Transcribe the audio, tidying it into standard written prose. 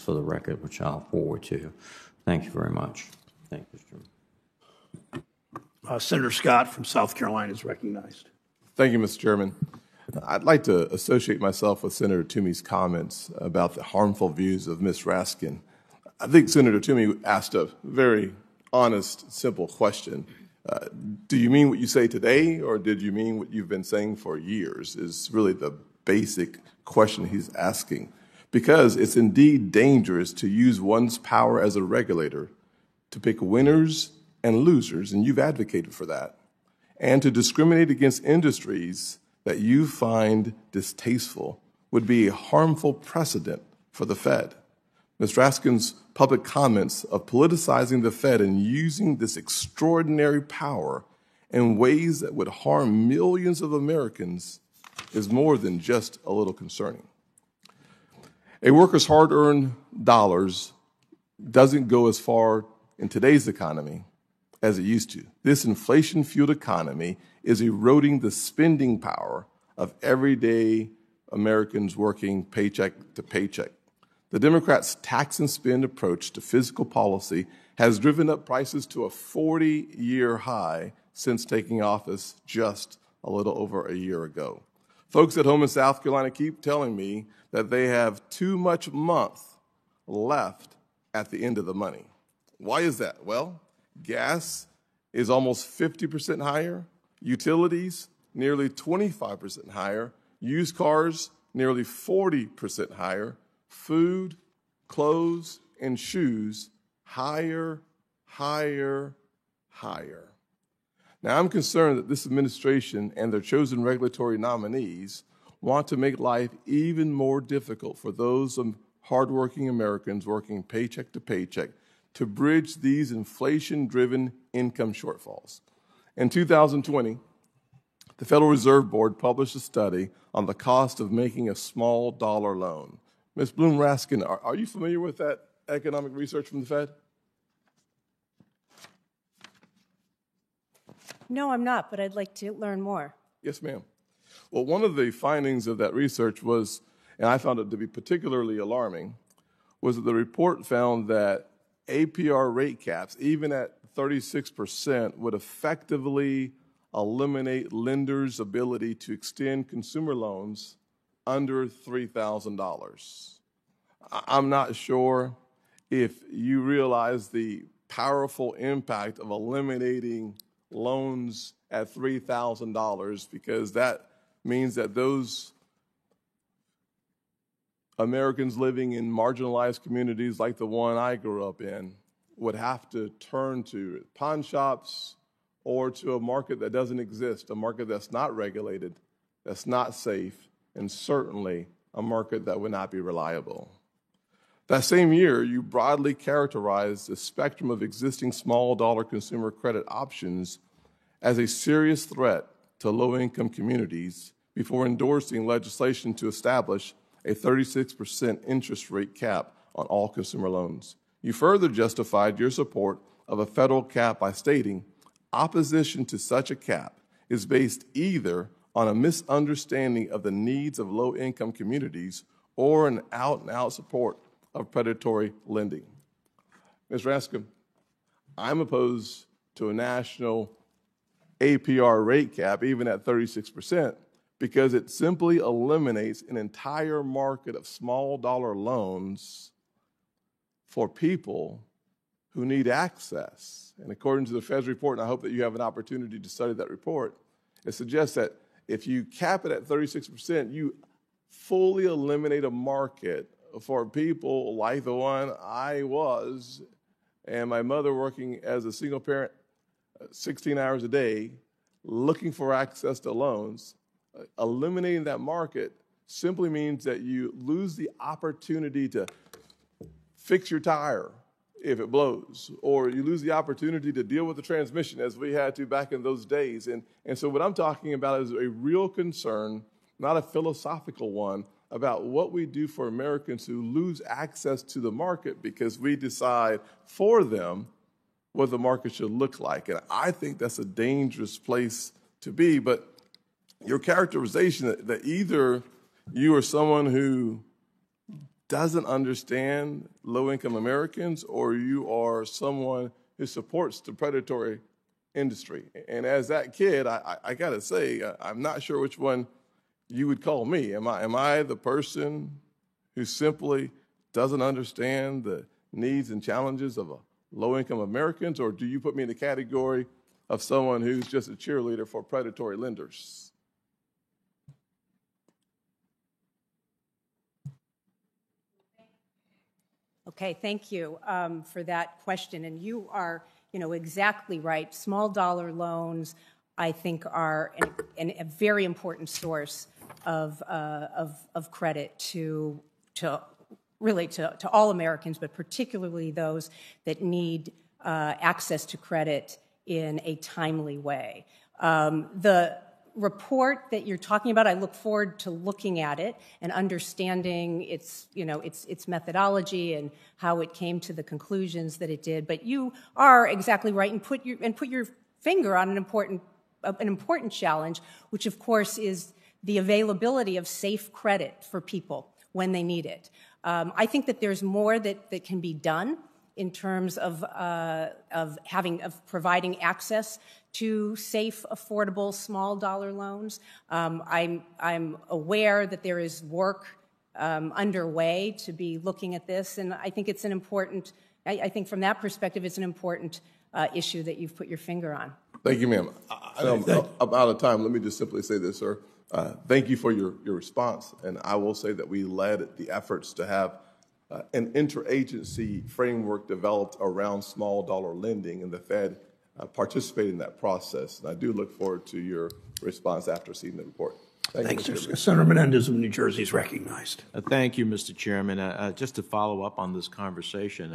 for the record, which I'll forward to you. Thank you very much. Thank you, Mr. Chairman. Senator Scott from South Carolina is recognized. Thank you, Mr. Chairman. I'd like to associate myself with Senator Toomey's comments about the harmful views of Ms. Raskin. I think Senator Toomey asked a very honest, simple question. Do you mean what you say today, or did you mean what you've been saying for years, is really the basic question he's asking. Because it's indeed dangerous to use one's power as a regulator to pick winners and losers, and you've advocated for that, and to discriminate against industries that you find distasteful would be a harmful precedent for the Fed. Ms. Raskin's public comments of politicizing the Fed and using this extraordinary power in ways that would harm millions of Americans is more than just a little concerning. A worker's hard-earned dollars doesn't go as far in today's economy as it used to. This inflation-fueled economy is eroding the spending power of everyday Americans working paycheck to paycheck. The Democrats' tax and spend approach to fiscal policy has driven up prices to a 40-year high since taking office just a little over a year ago. Folks at home in South Carolina keep telling me that they have too much month left at the end of the money. Why is that? Well, gas is almost 50% higher, utilities nearly 25% higher, used cars nearly 40% higher, food, clothes, and shoes higher, higher, higher. Now, I'm concerned that this administration and their chosen regulatory nominees want to make life even more difficult for those hardworking Americans working paycheck to paycheck to bridge these inflation-driven income shortfalls. In 2020, the Federal Reserve Board published a study on the cost of making a small dollar loan. Ms. Bloom-Raskin, are you familiar with that economic research from the Fed? No, I'm not, but I'd like to learn more. Yes, ma'am. Well, one of the findings of that research was, and I found it to be particularly alarming, was that the report found that APR rate caps, even at 36%, would effectively eliminate lenders' ability to extend consumer loans under $3,000. I'm not sure if you realize the powerful impact of eliminating loans at $3,000, because that means that those Americans living in marginalized communities like the one I grew up in would have to turn to pawn shops or to a market that doesn't exist, a market that's not regulated, that's not safe, and certainly a market that would not be reliable. That same year, you broadly characterized the spectrum of existing small dollar consumer credit options as a serious threat to low-income communities before endorsing legislation to establish a 36% interest rate cap on all consumer loans. You further justified your support of a federal cap by stating, opposition to such a cap is based either on a misunderstanding of the needs of low-income communities or an out-and-out support of predatory lending. Ms. Raskin, I'm opposed to a national APR rate cap, even at 36%, because it simply eliminates an entire market of small dollar loans for people who need access. And according to the Fed's report, and I hope that you have an opportunity to study that report, it suggests that if you cap it at 36%, you fully eliminate a market for people like the one I was and my mother working as a single parent 16 hours a day looking for access to loans. Eliminating that market simply means that you lose the opportunity to fix your tire if it blows, or you lose the opportunity to deal with the transmission as we had to back in those days. And so what I'm talking about is a real concern, not a philosophical one, about what we do for Americans who lose access to the market because we decide for them what the market should look like. And I think that's a dangerous place to be. But your characterization that either you are someone who doesn't understand low-income Americans, or you are someone who supports the predatory industry. And as that kid, I got to say, I'm not sure which one you would call me. Am I the person who simply doesn't understand the needs and challenges of low-income Americans, or do you put me in the category of someone who's just a cheerleader for predatory lenders? Okay, thank you for that question. And you are, exactly right. Small dollar loans, I think, are a very important source of credit to all Americans, but particularly those that need access to credit in a timely way. The report that you're talking about, I look forward to looking at it and understanding its methodology and how it came to the conclusions that it did. But you are exactly right, and put your finger on an important challenge, which of course is the availability of safe credit for people when they need it. I think that there's more that can be done in terms of providing access to safe, affordable, small dollar loans. I'm aware that there is work underway to be looking at this, and I think it's an important. I think from that perspective, it's an important issue that you've put your finger on. Thank you, ma'am. I know I'm out of time. Let me just simply say this, sir. Thank you for your response, and I will say that we led the efforts to have an interagency framework developed around small dollar lending, and the Fed participated in that process. And I do look forward to your response after seeing the report. Thanks, sir. Senator Menendez of New Jersey is recognized. Thank you, Mr. Chairman. Just to follow up on this conversation,